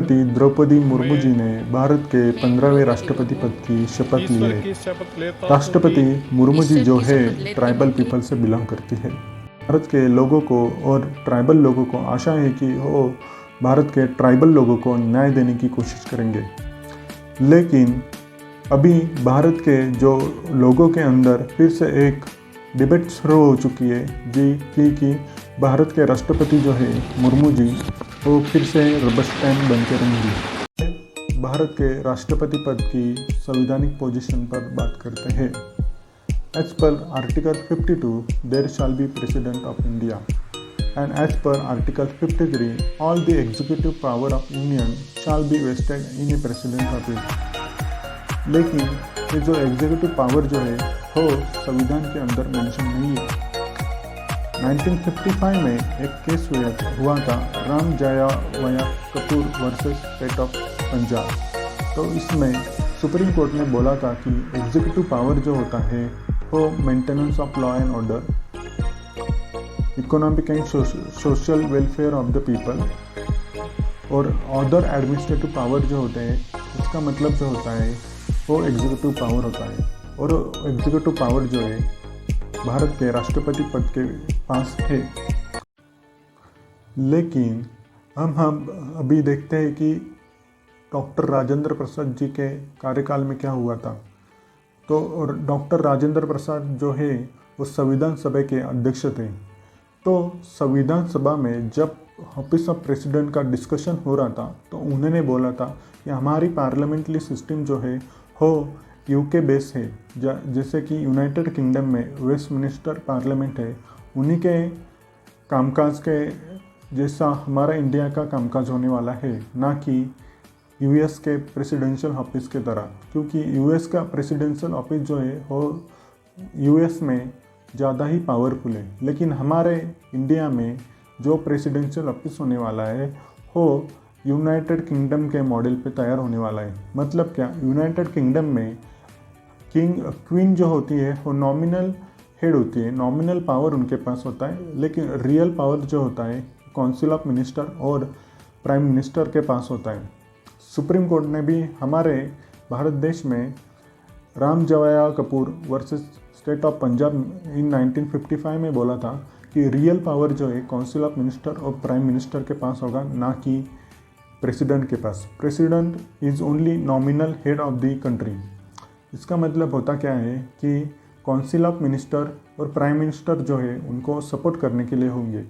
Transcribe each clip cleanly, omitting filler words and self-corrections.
श्रीमती द्रौपदी मुर्मू जी ने भारत के 15वें राष्ट्रपति पद की शपथ ली है। राष्ट्रपति मुर्मू जी जो है ट्राइबल पीपल से बिलोंग करती है। भारत के लोगों को और ट्राइबल लोगों को आशा है कि वो भारत के ट्राइबल लोगों को न्याय देने की कोशिश करेंगे। लेकिन अभी भारत के जो लोगों के अंदर फिर से एक डिबेट शुरू हो चुकी है कि भारत के राष्ट्रपति जो है मुर्मू जी वो फिर से रबर स्टैम्प बन के रहेंगी। भारत के राष्ट्रपति पद की संवैधानिक पोजीशन पर बात करते हैं। As per article 52 there shall be president of India and as per article 53 all the executive power of union shall be vested in a president of India. लेकिन ये जो एग्जीक्यूटिव पावर जो है वो संविधान के अंदर मेंशन नहीं है। 1955 में एक केस हुआ था Ram Jawaya Kapur versus state of Punjab. तो इसमें सुप्रीम कोर्ट ने बोला था कि एग्जीक्यूटिव पावर जो होता है वो maintenance of law and order, economic and social welfare of the people और अदर एडमिनिस्ट्रेटिव पावर जो होते हैं इसका मतलब जो होता है वो एग्जीक्यूटिव पावर होता है। और एग्जीक्यूटिव पावर जो है भारत के राष्ट्रपति पद के पास है। लेकिन हम अभी देखते हैं कि डॉक्टर राजेंद्र प्रसाद जी के कार्यकाल में क्या हुआ था। तो और डॉक्टर राजेंद्र प्रसाद जो है वो संविधान सभा के अध्यक्ष थे। तो संविधान सभा में जब ऑफिस ऑफ प्रेसिडेंट का डिस्कशन हो रहा था तो उन्होंने बोला था कि हमारी पार्लियामेंट्री सिस्टम जो है हो यूके बेस है। जैसे कि यूनाइटेड किंगडम में वेस्टमिनिस्टर पार्लियामेंट है, उन्हीं के कामकाज के जैसा हमारा इंडिया का कामकाज होने वाला है, ना कि यूएस के प्रेसिडेंशियल ऑफिस के तरह। क्योंकि यूएस का प्रेसिडेंशियल ऑफिस जो है वो यूएस में ज़्यादा ही पावरफुल है। लेकिन हमारे इंडिया में जो प्रेसिडेंशियल ऑफिस होने वाला है वो यूनाइटेड किंगडम के मॉडल पे तैयार होने वाला है। मतलब क्या, यूनाइटेड किंगडम में क्वीन जो होती है वो नॉमिनल हेड होती है, नॉमिनल पावर उनके पास होता है। लेकिन रियल पावर जो होता है काउंसिल ऑफ मिनिस्टर और प्राइम मिनिस्टर के पास होता है। सुप्रीम कोर्ट ने भी हमारे भारत देश में Ram Jawaya Kapur versus state of Punjab in 1955 में बोला था कि रियल पावर जो है काउंसिल ऑफ मिनिस्टर और प्राइम मिनिस्टर के पास होगा, ना कि प्रेसिडेंट के पास। President is only nominal head of the country. इसका मतलब होता क्या है कि काउंसिल ऑफ मिनिस्टर और प्राइम मिनिस्टर जो है उनको सपोर्ट करने के लिए होंगे।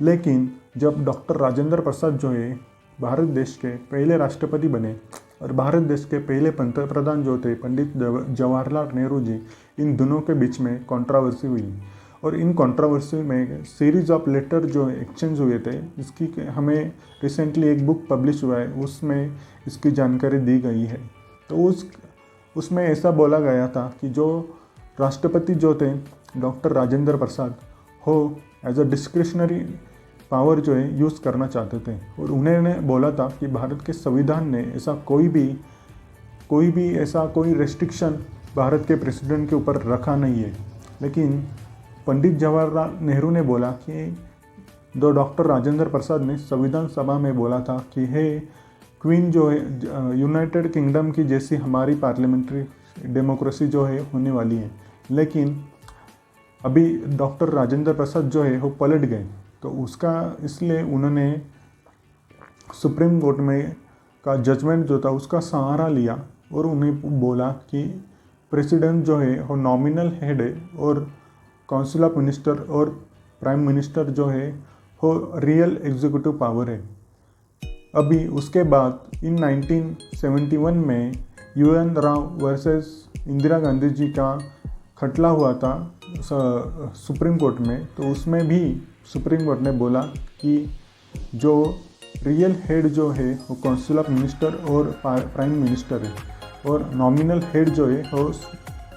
लेकिन जब डॉक्टर राजेंद्र प्रसाद जो है भारत देश के पहले राष्ट्रपति बने और भारत देश के पहले पंतप्रधान जो थे पंडित जवाहरलाल नेहरू जी, इन दोनों के बीच में कंट्रोवर्सी हुई। और इन कंट्रोवर्सी में सीरीज ऑफ लेटर जो एक्सचेंज हुए थे, इसकी हमें रिसेंटली एक बुक पब्लिश हुआ है, उसमें इसकी जानकारी दी गई है। तो उसमें ऐसा बोला गया था कि जो राष्ट्रपति जो थे डॉक्टर राजेंद्र प्रसाद हो एज अ डिस्क्रिशनरी पावर जो है यूज़ करना चाहते थे। और उन्होंने बोला था कि भारत के संविधान ने ऐसा कोई रेस्ट्रिक्शन भारत के प्रेसिडेंट के ऊपर रखा नहीं है। लेकिन पंडित जवाहरलाल नेहरू ने बोला कि डॉक्टर राजेंद्र प्रसाद ने संविधान सभा में बोला था कि हे क्वीन जो है यूनाइटेड किंगडम की जैसी हमारी पार्लियामेंट्री डेमोक्रेसी जो है होने वाली है। लेकिन अभी डॉक्टर राजेंद्र प्रसाद जो है वो पलट गए। तो उसका इसलिए उन्होंने सुप्रीम कोर्ट में का जजमेंट जो था उसका सहारा लिया और उन्हें बोला कि प्रेसिडेंट जो है वो नॉमिनल हेड है और काउंसिल ऑफ मिनिस्टर और प्राइम मिनिस्टर जो है वो रियल एग्जीक्यूटिव पावर है। अभी उसके बाद इन 1971 में UN राव वर्सेस इंदिरा गांधी जी का खटला हुआ था सुप्रीम कोर्ट में। तो उसमें भी सुप्रीम कोर्ट ने बोला कि जो रियल हेड जो है वो काउंसिल ऑफ मिनिस्टर और प्राइम मिनिस्टर है और नॉमिनल हेड जो है वो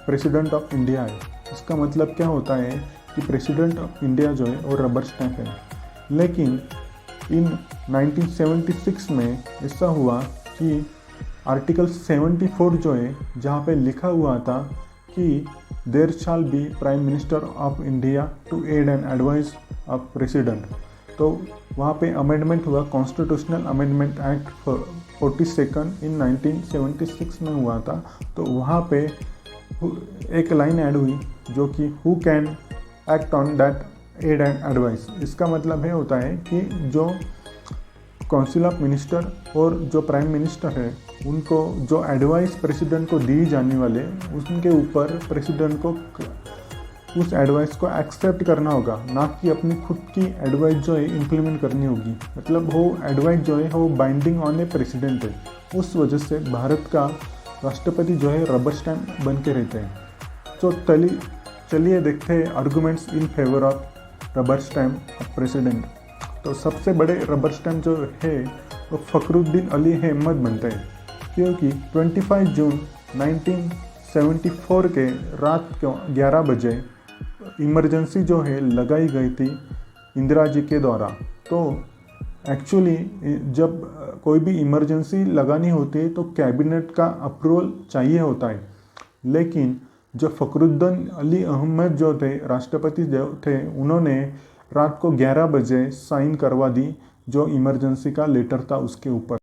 प्रेसिडेंट ऑफ इंडिया है। इसका मतलब क्या होता है कि प्रेसिडेंट ऑफ इंडिया जो है वो रबर स्टैम्प है। लेकिन इन 1976 में ऐसा हुआ कि आर्टिकल 74 जो है जहाँ पे लिखा हुआ था कि there shall be prime minister of India to aid and advice of president. तो वहाँ पे अमेंडमेंट हुआ, कॉन्स्टिट्यूशनल अमेंडमेंट एक्ट 42 इन 1976 में हुआ था। तो वहाँ पे एक लाइन ऐड हुई जो कि who can act on that aid and advice. इसका मतलब ये होता है कि जो काउंसिल ऑफ मिनिस्टर और जो प्राइम मिनिस्टर है उनको जो एडवाइस प्रेसिडेंट को दी जाने वाले, उनके ऊपर प्रेसिडेंट को उस एडवाइस को एक्सेप्ट करना होगा, ना कि अपनी खुद की एडवाइस जो है इम्प्लीमेंट करनी होगी। मतलब वो एडवाइस जो है वो बाइंडिंग ऑन ए प्रेसिडेंट है। उस वजह से भारत का राष्ट्रपति जो है रबर स्टैम्प बन के रहते हैं। तो चलिए देखते हैं arguments in favour of rubber stamp of president. तो सबसे बड़े रबर स्टैम्प जो है वो फखरुद्दीन अली अहमद बनते हैं, क्योंकि 25 जून 1974 के रात को 11 बजे इमरजेंसी जो है लगाई गई थी इंदिरा जी के द्वारा। तो एक्चुअली जब कोई भी इमरजेंसी लगानी होती है तो कैबिनेट का अप्रूवल चाहिए होता है, लेकिन जो फखरुद्दीन अली अहमद जो थे राष्ट्रपति जो थे, उन्होंने रात को 11 बजे साइन करवा दी जो इमरजेंसी का लेटर था उसके ऊपर।